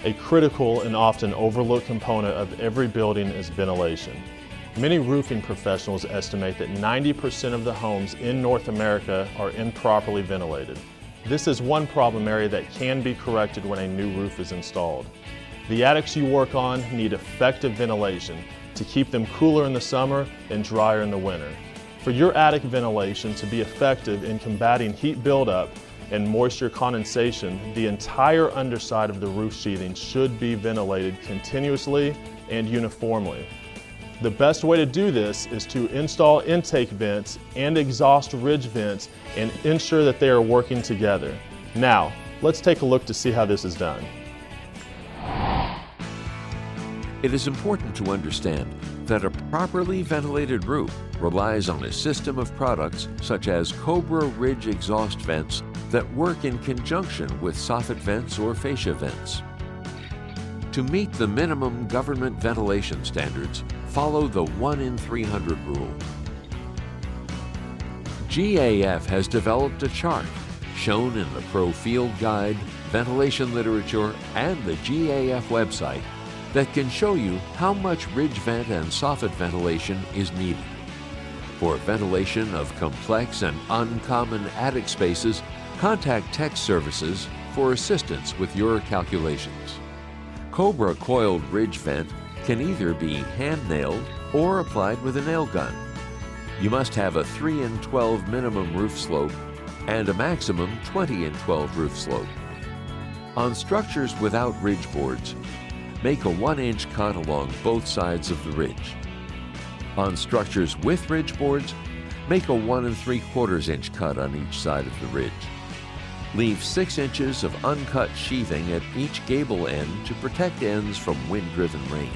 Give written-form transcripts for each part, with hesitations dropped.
A critical and often overlooked component of every building is ventilation. Many roofing professionals estimate that 90% of the homes in North America are improperly ventilated. This is one problem area that can be corrected when a new roof is installed. The attics you work on need effective ventilation to keep them cooler in the summer and drier in the winter. For your attic ventilation to be effective in combating heat buildup and moisture condensation, the entire underside of the roof sheathing should be ventilated continuously and uniformly. The best way to do this is to install intake vents and exhaust ridge vents and ensure that they are working together. Now, let's take a look to see how this is done. It is important to understand that a properly ventilated roof relies on a system of products such as Cobra ridge exhaust vents that work in conjunction with soffit vents or fascia vents. To meet the minimum government ventilation standards, follow the 1 in 300 rule. GAF has developed a chart shown in the Pro Field Guide, ventilation literature, and the GAF website that can show you how much ridge vent and soffit ventilation is needed. For ventilation of complex and uncommon attic spaces, contact Tech Services for assistance with your calculations. Cobra coiled ridge vent can either be hand-nailed or applied with a nail gun. You must have a 3 in 12 minimum roof slope and a maximum 20 in 12 roof slope. On structures without ridge boards, make a 1-inch cut along both sides of the ridge. On structures with ridge boards, make a 1 3/4 inch cut on each side of the ridge. Leave 6 inches of uncut sheathing at each gable end to protect ends from wind-driven rain.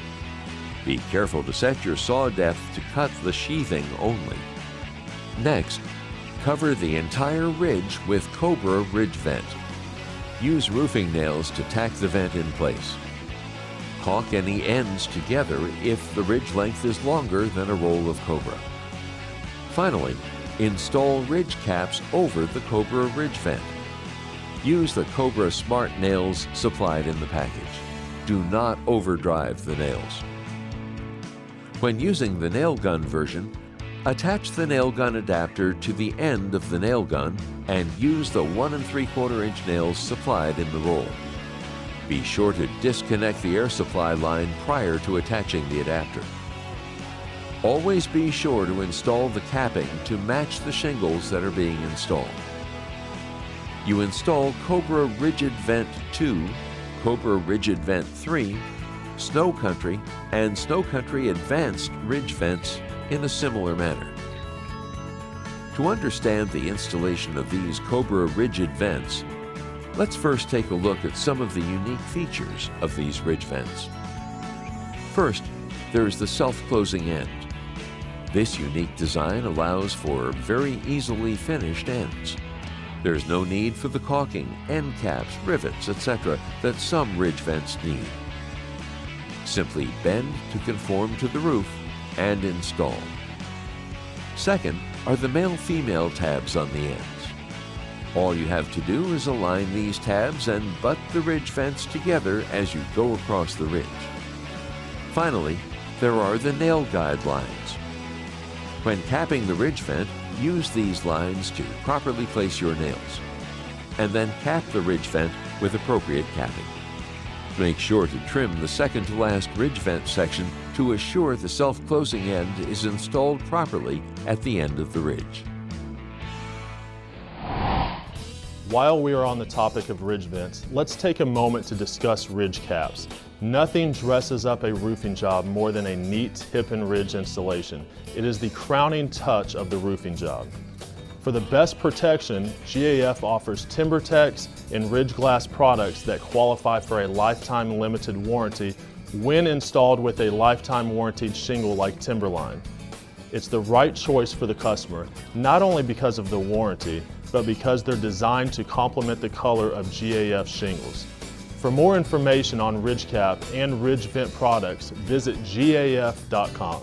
Be careful to set your saw depth to cut the sheathing only. Next, cover the entire ridge with Cobra ridge vent. Use roofing nails to tack the vent in place. Caulk any ends together if the ridge length is longer than a roll of Cobra. Finally, install ridge caps over the Cobra ridge vent. Use the Cobra Smart nails supplied in the package. Do not overdrive the nails. When using the nail gun version, attach the nail gun adapter to the end of the nail gun and use the 1 3/4 inch nails supplied in the roll. Be sure to disconnect the air supply line prior to attaching the adapter. Always be sure to install the capping to match the shingles that are being installed. You install Cobra Rigid Vent 2, Cobra Rigid Vent 3, Snow Country, and Snow Country Advanced Ridge Vents in a similar manner. To understand the installation of these Cobra Rigid Vents, let's first take a look at some of the unique features of these ridge vents. First, there is the self-closing end. This unique design allows for very easily finished ends. There is no need for the caulking, end caps, rivets, etc. that some ridge vents need. Simply bend to conform to the roof and install. Second are the male-female tabs on the ends. All you have to do is align these tabs and butt the ridge vents together as you go across the ridge. Finally, there are the nail guide lines. When capping the ridge vent, use these lines to properly place your nails, and then cap the ridge vent with appropriate capping. Make sure to trim the second to last ridge vent section to assure the self-closing end is installed properly at the end of the ridge. While we are on the topic of ridge vents, let's take a moment to discuss ridge caps. Nothing dresses up a roofing job more than a neat hip and ridge installation. It is the crowning touch of the roofing job. For the best protection, GAF offers TimberTex and Ridge Glass products that qualify for a lifetime limited warranty when installed with a lifetime warranted shingle like Timberline. It's the right choice for the customer, not only because of the warranty, but because they're designed to complement the color of GAF shingles. For more information on ridge cap and ridge vent products, visit gaf.com.